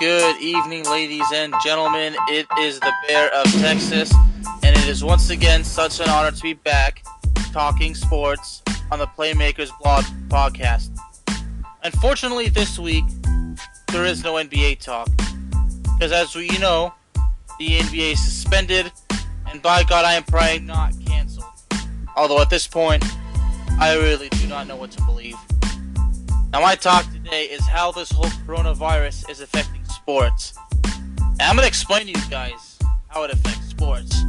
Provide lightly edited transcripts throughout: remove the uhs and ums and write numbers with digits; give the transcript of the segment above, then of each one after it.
Good evening, ladies and gentlemen. It is the Bear of Texas, and it is once again such an honor to be back talking sports on the Playmakers Blog podcast. Unfortunately, this week, there is no NBA talk, because as we know, the NBA is suspended, and by God, I am praying not canceled. Although at this point, I really do not know what to believe. Now, my talk today is how this whole coronavirus is affecting sports. And I'm going to explain to you guys how it affects sports.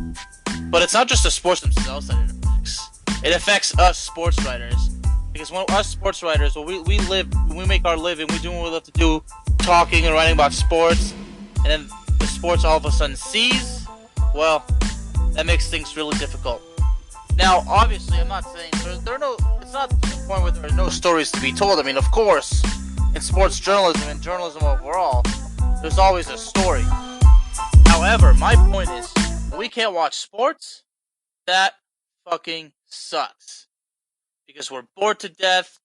But it's not just the sports themselves that it affects. It affects us sports writers. Because when us sports writers, when we make our living, we do what we love to do, talking and writing about sports, and then the sports all of a sudden cease, well, that makes things really difficult. Now, obviously, I'm not saying it's not to the point where there are no stories to be told. I mean, of course, in sports journalism and journalism overall, there's always a story. However, my point is, when we can't watch sports, that fucking sucks. Because we're bored to death,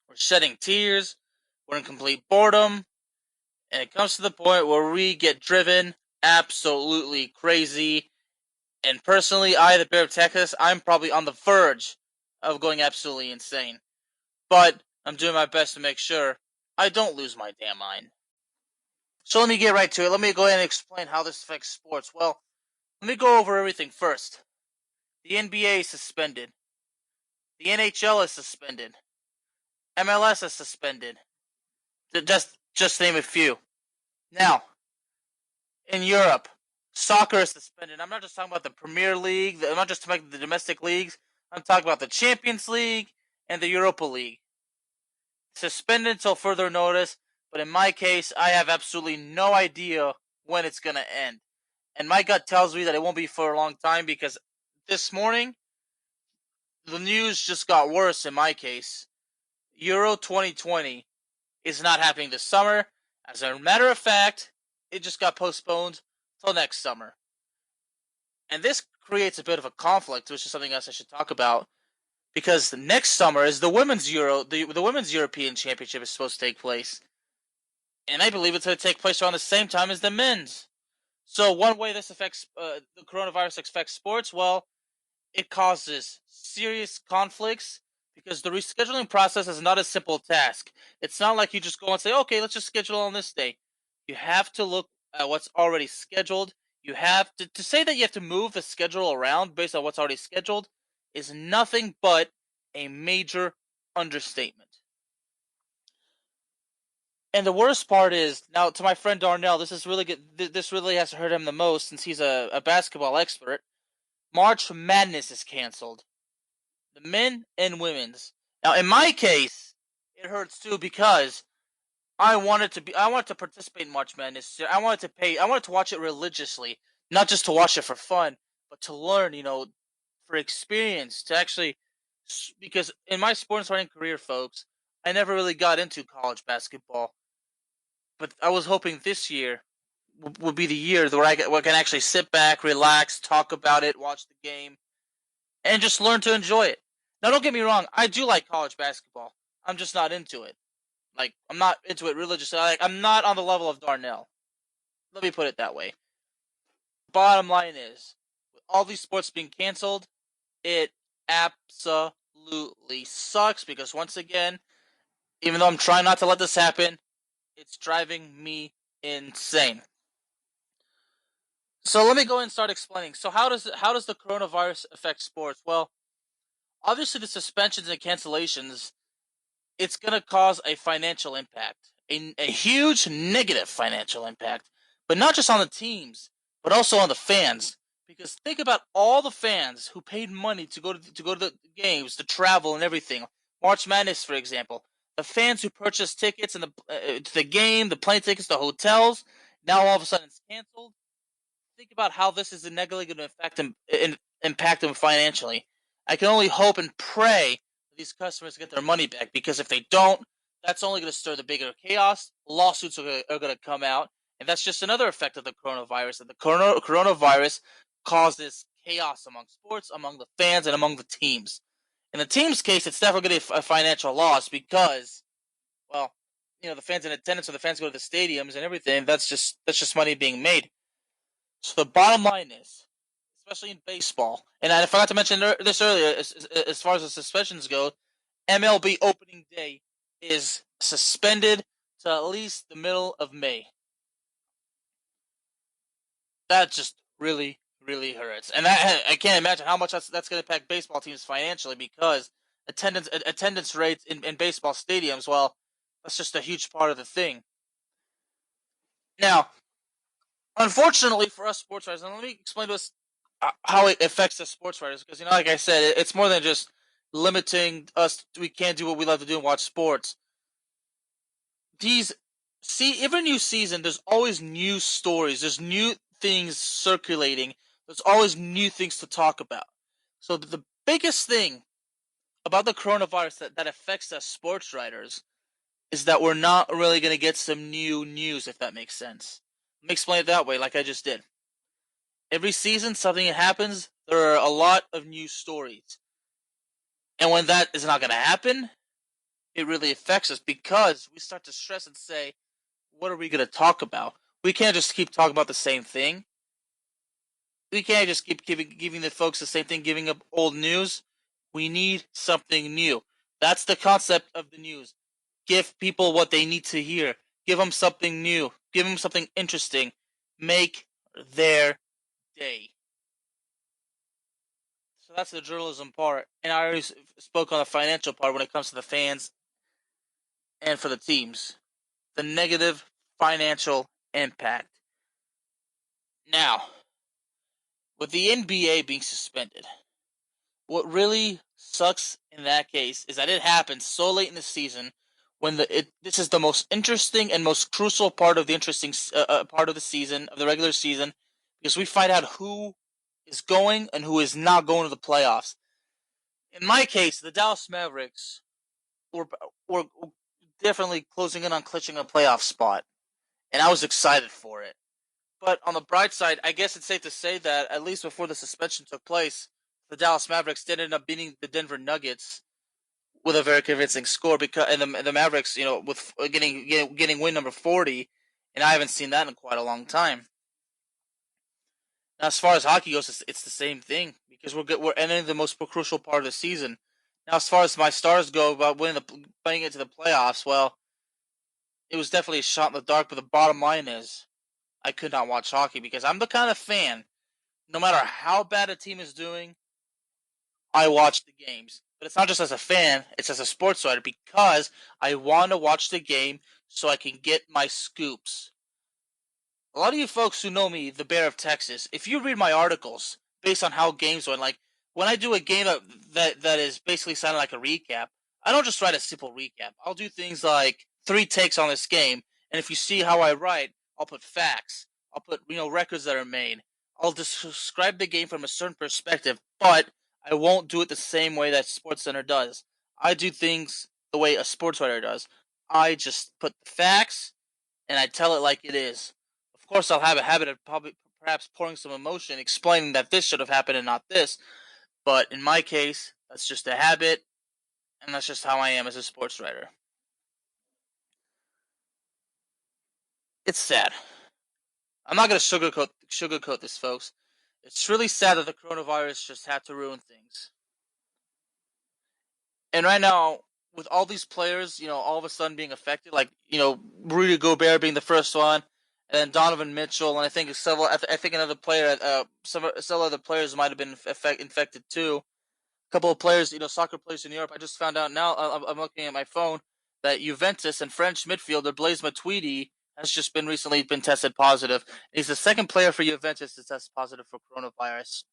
we're shedding tears, we're in complete boredom, and it comes to the point where we get driven absolutely crazy. And personally, the Bear of Texas, I'm probably on the verge of going absolutely insane. But I'm doing my best to make sure I don't lose my damn mind. So let me get right to it. Let me go ahead and explain how this affects sports. Well, let me go over everything first. The NBA is suspended. The NHL is suspended. MLS is suspended. Just name a few. Now, in Europe, soccer is suspended. I'm not just talking about the Premier League. I'm not just talking about the domestic leagues. I'm talking about the Champions League and the Europa League. Suspended until further notice, but in my case, I have absolutely no idea when it's going to end. And my gut tells me that it won't be for a long time because this morning, the news just got worse in my case. Euro 2020 is not happening this summer. As a matter of fact, it just got postponed till next summer. And this creates a bit of a conflict, which is something else I should talk about, because next summer is the women's Euro, the women's European Championship is supposed to take place, and I believe it's going to take place around the same time as the men's. So one way this affects the coronavirus affects sports, well, it causes serious conflicts because the rescheduling process is not a simple task. It's not like you just go and say, okay, let's just schedule on this day. You have to look at what's already scheduled. You have to say that you have to move the schedule around based on what's already scheduled is nothing but a major understatement. And the worst part is, now to my friend Darnell, this is really good. This really has hurt him the most since he's a basketball expert. March Madness is canceled. The men and women's. Now, in my case, it hurts too because I wanted to participate in March Madness. I wanted to watch it religiously, not just to watch it for fun, but to learn, for experience, to actually, because in my sports writing career, folks, I never really got into college basketball, but I was hoping this year would be the year where I can actually sit back, relax, talk about it, watch the game, and just learn to enjoy it. Now, don't get me wrong, I do like college basketball. I'm just not into it. Like, I'm not into it religiously. I'm not on the level of Darnell. Let me put it that way. Bottom line is, with all these sports being canceled, it absolutely sucks because once again, even though I'm trying not to let this happen, it's driving me insane. So let me go and start explaining. So how does the coronavirus affect sports? Well, obviously the suspensions and cancellations, it's going to cause a financial impact, a huge negative financial impact, but not just on the teams, but also on the fans. Because think about all the fans who paid money to go to the games, to travel and everything. March Madness, for example, the fans who purchased tickets and to the game, the plane tickets, the hotels. Now all of a sudden it's canceled. Think about how this is negatively going to impact them financially. I can only hope and pray these customers get their money back, because if they don't, that's only going to stir the bigger chaos. Lawsuits are going to come out, and that's just another effect of the coronavirus. And the coronavirus causes chaos among sports, among the fans, and among the teams. In the team's case, it's definitely going to be a financial loss because, well, the fans in attendance or the fans go to the stadiums and everything. That's just money being made. So the bottom line is, especially in baseball, and I forgot to mention this earlier, as far as the suspensions go, MLB opening day is suspended to at least the middle of May. That just really, really hurts, and I can't imagine how much that's going to impact baseball teams financially because attendance rates in baseball stadiums. Well, that's just a huge part of the thing. Now, unfortunately for us sports writers, and let me explain to us how it affects us sports writers, because like I said, it's more than just limiting us. We can't do what we love to do and watch sports. Every new season, there's always new stories. There's new things circulating. There's always new things to talk about. So the biggest thing about the coronavirus that affects us sports writers is that we're not really going to get some new news, if that makes sense. Let me explain it that way, like I just did. Every season, something happens, there are a lot of new stories. And when that is not going to happen, it really affects us because we start to stress and say, what are we going to talk about? We can't just keep talking about the same thing. We can't just keep giving the folks the same thing, giving up old news. We need something new. That's the concept of the news. Give people what they need to hear. Give them something new. Give them something interesting. Make their day. So that's the journalism part. And I already spoke on the financial part when it comes to the fans and for the teams. The negative financial impact. Now, with the NBA being suspended, what really sucks in that case is that it happens so late in the season when this is the most interesting and most crucial part of the part of the season, of the regular season, because we find out who is going and who is not going to the playoffs. In my case, the Dallas Mavericks were definitely closing in on clinching a playoff spot, and I was excited for it. But on the bright side, I guess it's safe to say that at least before the suspension took place, the Dallas Mavericks did end up beating the Denver Nuggets with a very convincing score. Because and the Mavericks, with getting win number 40, and I haven't seen that in quite a long time. Now, as far as hockey goes, it's the same thing because we're entering the most crucial part of the season. Now, as far as my stars go about playing into the playoffs, well, it was definitely a shot in the dark. But the bottom line is, I could not watch hockey because I'm the kind of fan. No matter how bad a team is doing, I watch the games. But it's not just as a fan, it's as a sports writer because I want to watch the game so I can get my scoops. A lot of you folks who know me, the Bear of Texas, if you read my articles based on how games went, like when I do a game that is basically sounding like a recap, I don't just write a simple recap. I'll do things like 3 takes on this game, and if you see how I write, I'll put facts. I'll put records that are made. I'll describe the game from a certain perspective, but I won't do it the same way that SportsCenter does. I do things the way a sports writer does. I just put the facts and I tell it like it is. Of course, I'll have a habit of perhaps pouring some emotion, explaining that this should have happened and not this. But in my case, that's just a habit, and that's just how I am as a sports writer. It's sad. I'm not going to sugarcoat this, folks. It's really sad that the coronavirus just had to ruin things. And right now, with all these players, all of a sudden being affected, like Rudy Gobert being the first one, and then Donovan Mitchell, and I think I think another player, several other players might have been infected too. A couple of players, soccer players in Europe. I just found out now. I'm looking at my phone that Juventus and French midfielder Blaise Matuidi has just recently been tested positive. He's the second player for Juventus to test positive for coronavirus.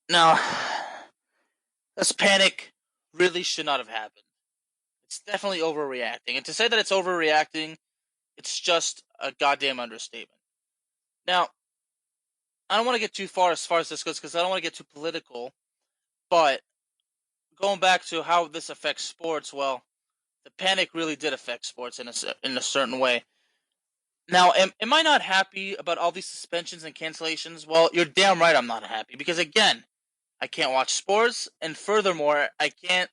Now, this panic really should not have happened. It's definitely overreacting. And to say that it's overreacting, it's just a goddamn understatement. Now, I don't want to get too far as this goes because I don't want to get too political. But going back to how this affects sports, well, the panic really did affect sports in a certain way. Now, am I not happy about all these suspensions and cancellations? Well, you're damn right I'm not happy because, again, I can't watch sports, and furthermore, I can't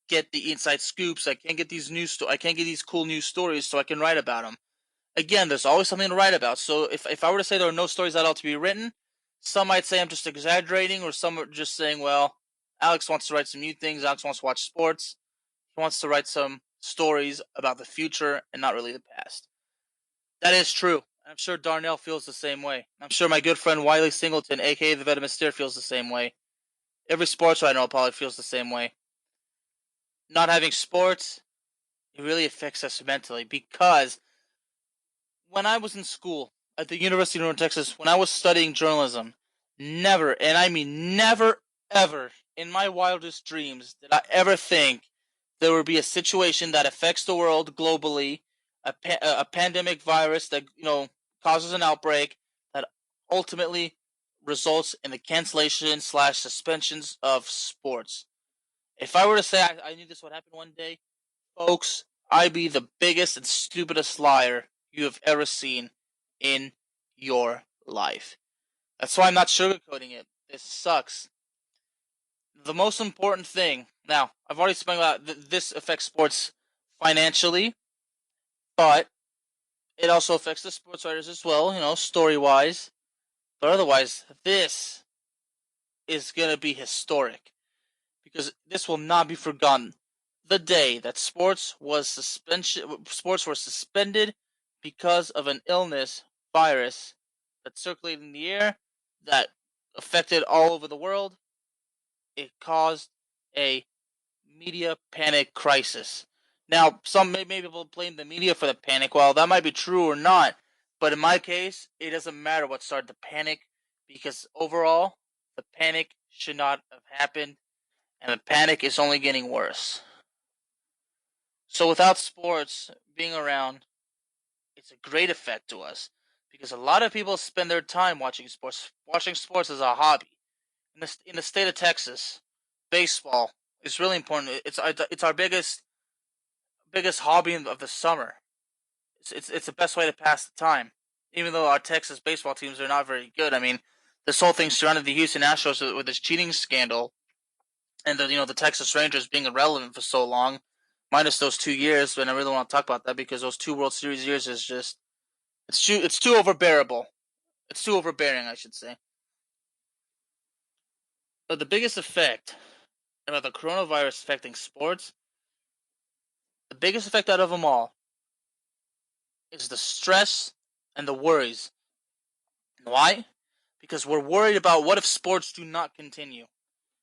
get the inside scoops. I can't get these I can't get these cool news stories so I can write about them. Again, there's always something to write about. So if I were to say there are no stories at all to be written, some might say I'm just exaggerating, or some are just saying, well, Alex wants to write some new things. Alex wants to watch sports. He wants to write some stories about the future and not really the past. That is true. I'm sure Darnell feels the same way. I'm sure my good friend Wiley Singleton, a.k.a. the Veteran Steer, feels the same way. Every sports writer I know probably feels the same way. Not having sports, it really affects us mentally, because when I was in school at the University of North Texas, when I was studying journalism, never, and I mean never, ever, in my wildest dreams, did I ever think there would be a situation that affects the world globally, a pandemic virus that causes an outbreak that ultimately results in the cancellation / suspensions of sports. If I were to say I knew this would happen one day, folks, I'd be the biggest and stupidest liar you have ever seen in your life. That's why I'm not sugarcoating it. This sucks. The most important thing, now, I've already spoken about this affects sports financially, but it also affects the sports writers as well, story-wise. But otherwise, this is going to be historic, because this will not be forgotten. The day that sports were suspended because of an illness virus that circulated in the air that affected all over the world, it caused a media panic crisis. Now, some maybe will blame the media for the panic. Well, that might be true or not, but in my case, it doesn't matter what started the panic, because overall, the panic should not have happened, and the panic is only getting worse. So without sports being around, it's a great effect to us, because a lot of people spend their time watching sports. Watching sports is a hobby. In the state of Texas, baseball is really important. It's our biggest hobby of the summer. It's the best way to pass the time. Even though our Texas baseball teams are not very good, I mean, this whole thing surrounded the Houston Astros with this cheating scandal, and the Texas Rangers being irrelevant for so long, minus those 2 years. But I really want to talk about that, because those 2 World Series years is just it's too overbearable. It's too overbearing, I should say. But the biggest effect about the coronavirus affecting sports, the biggest effect out of them all, is the stress and the worries. Why? Because we're worried about, what if sports do not continue?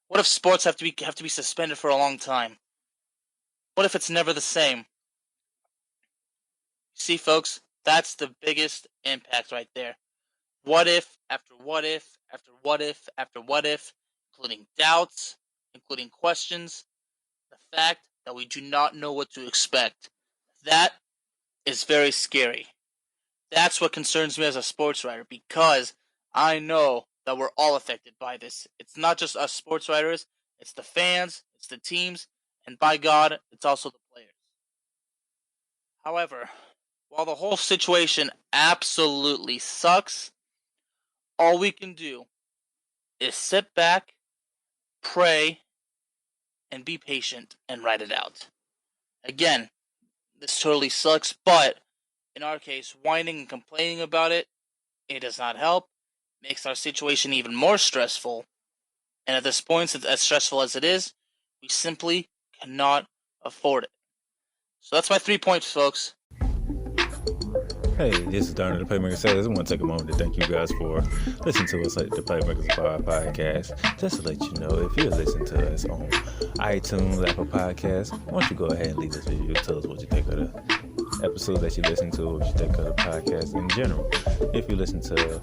What if sports have to be suspended for a long time? What if it's never the same? See, folks, that's the biggest impact right there. What if after what if after what if after what if, including doubts, including questions, the fact that we do not know what to expect. That is very scary. That's what concerns me as a sports writer, because I know that we're all affected by this. It's not just us sports writers, it's the fans, it's the teams, and by God, it's also the players. However, while the whole situation absolutely sucks, all we can do is sit back, pray, and be patient and ride it out. Again, this totally sucks, but in our case, whining and complaining about it does not help. Makes our situation even more stressful. And at this point, as stressful as it is, we simply cannot afford it. So that's my 3 points, folks. Hey, this is Darnell, the Playmaker Says. I want to take a moment to thank you guys for listening to us at the Playmakers podcast. Just to let you know, if you're listening to us on iTunes, Apple Podcasts, why don't you go ahead and leave us a review. Tell us what you think of the episodes that you listen to, what you think of the podcast in general. If you listen to,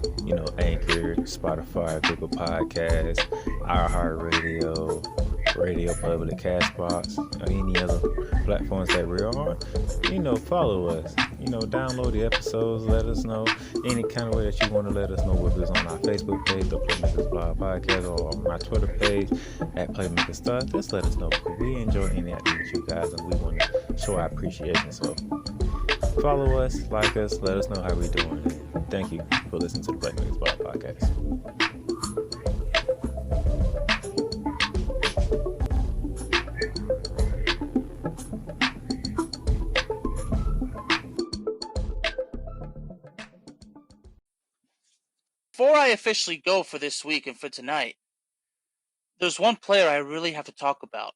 Anchor, Spotify, Google Podcasts, iHeartRadio, Radio Public, Castbox, or any other platforms that we're on, follow us. Download the episodes, let us know any kind of way that you want to let us know, whether it's on our Facebook page, the Playmakers Blog Podcast, or on my Twitter page at Playmakers Stuff. Just let us know, because we enjoy interacting with you guys, and we want to show our appreciation. So follow us, like us, let us know how we're doing. And thank you for listening to the Playmakers Blog Podcast. before I officially go for this week and for tonight, there's one player I really have to talk about.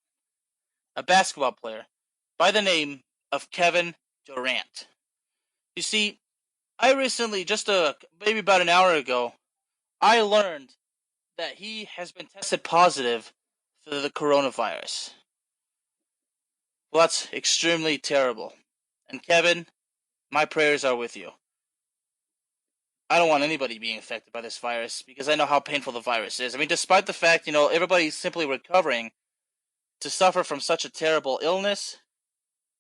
A basketball player by the name of Kevin Durant. You see, I recently, maybe about an hour ago, I learned that he has been tested positive for the coronavirus. Well, that's extremely terrible. And Kevin, my prayers are with you. I don't want anybody being affected by this virus because I know how painful the virus is. I mean, despite the fact, everybody's simply recovering, to suffer from such a terrible illness,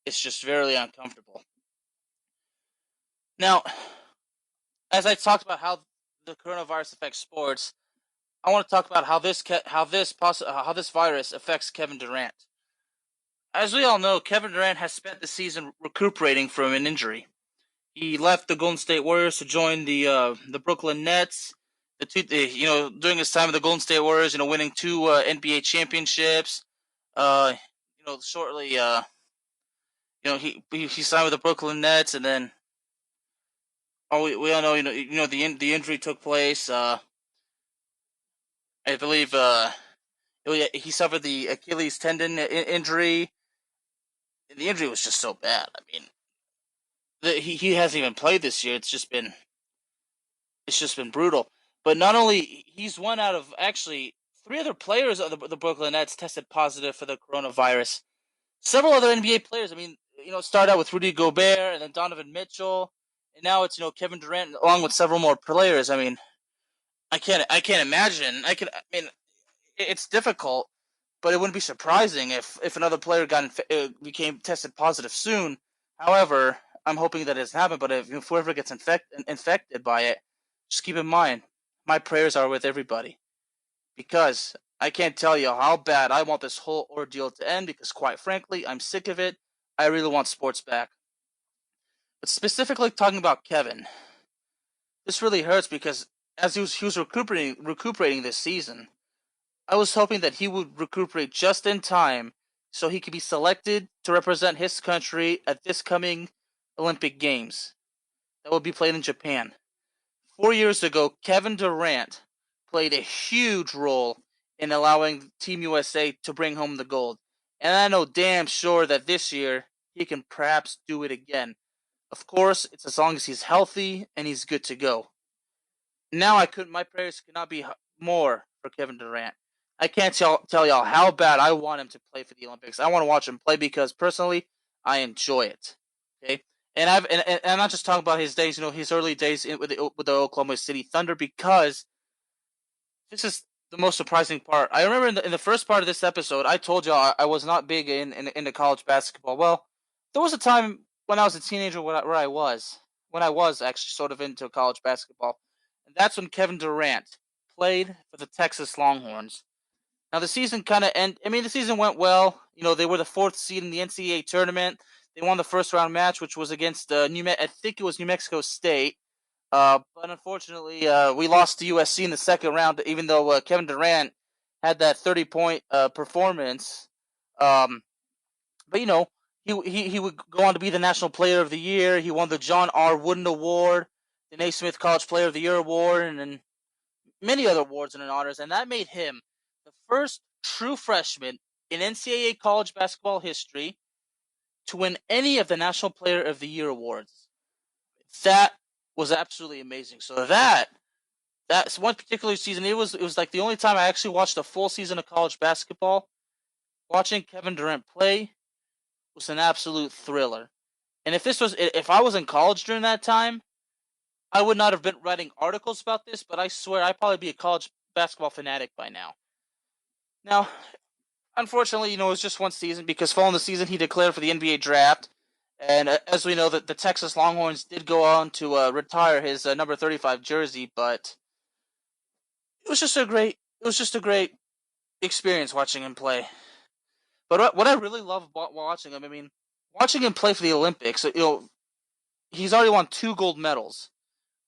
it's just very uncomfortable. Now, as I talked about how the coronavirus affects sports, I want to talk about how this virus affects Kevin Durant. As we all know, Kevin Durant has spent the season recuperating from an injury. He left the Golden State Warriors to join the Brooklyn Nets. During his time with the Golden State Warriors, winning two NBA championships. Shortly, he signed with the Brooklyn Nets, and then we all know, the injury took place. I believe he suffered the Achilles tendon injury. The injury was just so bad. I mean, he hasn't even played this year. It's just been brutal. But not only he's one out of actually three other players of the Brooklyn Nets tested positive for the coronavirus. Several other NBA players. I mean, started out with Rudy Gobert and then Donovan Mitchell, and now it's Kevin Durant along with several more players. I mean, I can't imagine. I mean, it's difficult, but it wouldn't be surprising if another player became tested positive soon. However, I'm hoping that it doesn't happen. But if whoever gets infected by it, just keep in mind, my prayers are with everybody, because I can't tell you how bad I want this whole ordeal to end. Because quite frankly, I'm sick of it. I really want sports back. But specifically talking about Kevin, this really hurts because as he was recuperating this season, I was hoping that he would recuperate just in time so he could be selected to represent his country at this coming Olympic Games that will be played in Japan. 4 years ago, Kevin Durant played a huge role in allowing Team USA to bring home the gold. And I know damn sure that this year he can perhaps do it again. Of course, it's as long as he's healthy and he's good to go. Now my prayers could not be more for Kevin Durant. I can't tell y'all how bad I want him to play for the Olympics. I want to watch him play because personally, I enjoy it. Okay, and I'm not just talking about his days, his early days with the Oklahoma City Thunder, because this is the most surprising part. I remember in the first part of this episode, I told y'all I was not big into college basketball. Well, there was a time when I was a teenager when I was actually sort of into college basketball, and that's when Kevin Durant played for the Texas Longhorns. Now the season the season went well. They were the fourth seed in the NCAA tournament. They won the first round match, which was against I think it was New Mexico State. But unfortunately, we lost to USC in the second round. Even though Kevin Durant had that 30-point performance, but he would go on to be the National Player of the Year. He won the John R. Wooden Award, the Naismith College Player of the Year Award, and many other awards and honors, and that made him the first true freshman in NCAA college basketball history to win any of the National Player of the Year awards. That was absolutely amazing. So that's one particular season. It was like the only time I actually watched a full season of college basketball. Watching Kevin Durant play was an absolute thriller. And if I was in college during that time, I would not have been writing articles about this, but I swear I'd probably be a college basketball fanatic by now. Now, unfortunately, it was just one season, because following the season he declared for the NBA draft, and as we know, that the Texas Longhorns did go on to retire his number 35 jersey, but it was just a great experience watching him play. But what I really love about watching him, watching him play for the Olympics, he's already won 2 gold medals.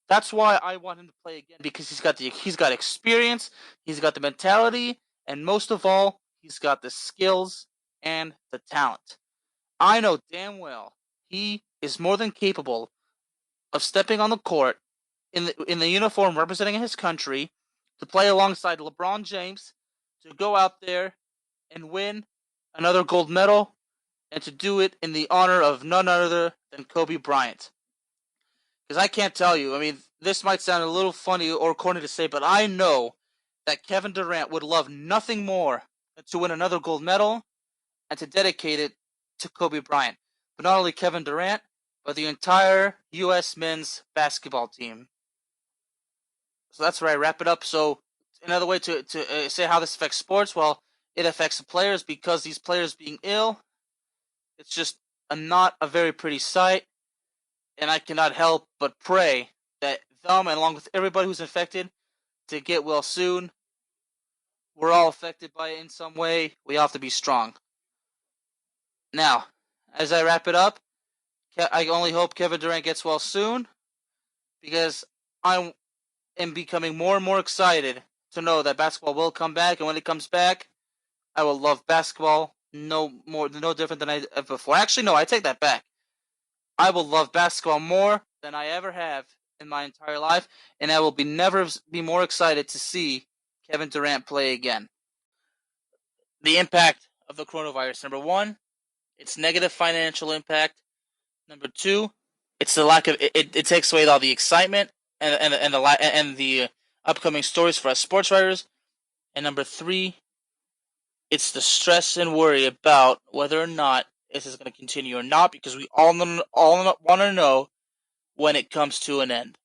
That's why I want him to play again, because he's got experience, he's got the mentality, and most of all, he's got the skills and the talent. I know damn well he is more than capable of stepping on the court in the uniform representing his country, to play alongside LeBron James, to go out there and win another gold medal, and to do it in the honor of none other than Kobe Bryant. Because I can't tell you, I mean, this might sound a little funny or corny to say, but I know that Kevin Durant would love nothing more than to win another gold medal and to dedicate it to Kobe Bryant. But not only Kevin Durant, but the entire U.S. men's basketball team. So that's where I wrap it up. So another way to say how this affects sports, well, it affects the players because these players being ill, it's just not a very pretty sight. And I cannot help but pray that them, and along with everybody who's infected, to get well soon. We're all affected by it in some way. We have to be strong. Now, as I wrap it up, I only hope Kevin Durant gets well soon, because I am becoming more and more excited to know that basketball will come back, and when it comes back, I will love basketball no different than I have before. Actually, no, I take that back. I will love basketball more than I ever have in my entire life, and I will never be more excited to see Kevin Durant play again. The impact of the coronavirus. Number one, it's negative financial impact. Number two, it's the lack of it takes away all the excitement and the upcoming stories for us sports writers. And number three, it's the stress and worry about whether or not this is going to continue or not, because we all want to know when it comes to an end.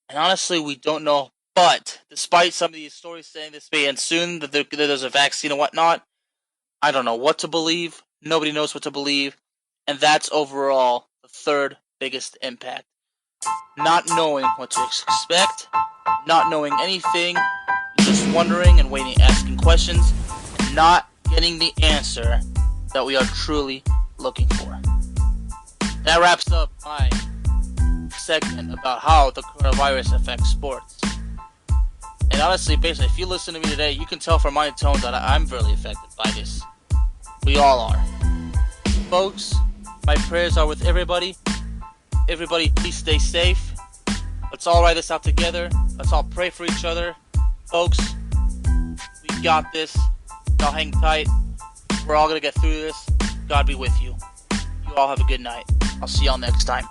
And honestly, we don't know. But despite some of these stories saying this may end soon, that there's a vaccine and whatnot, I don't know what to believe. Nobody knows what to believe. And that's overall the third biggest impact. Not knowing what to expect, not knowing anything, just wondering and waiting, asking questions, and not getting the answer that we are truly looking for. That wraps up my segment about how the coronavirus affects sports. And honestly, basically, if you listen to me today, you can tell from my tone that I'm really affected by this. We all are. Folks, my prayers are with everybody. Everybody, please stay safe. Let's all write this out together. Let's all pray for each other. Folks, we got this. Y'all hang tight. We're all going to get through this. God be with you. You all have a good night. I'll see y'all next time.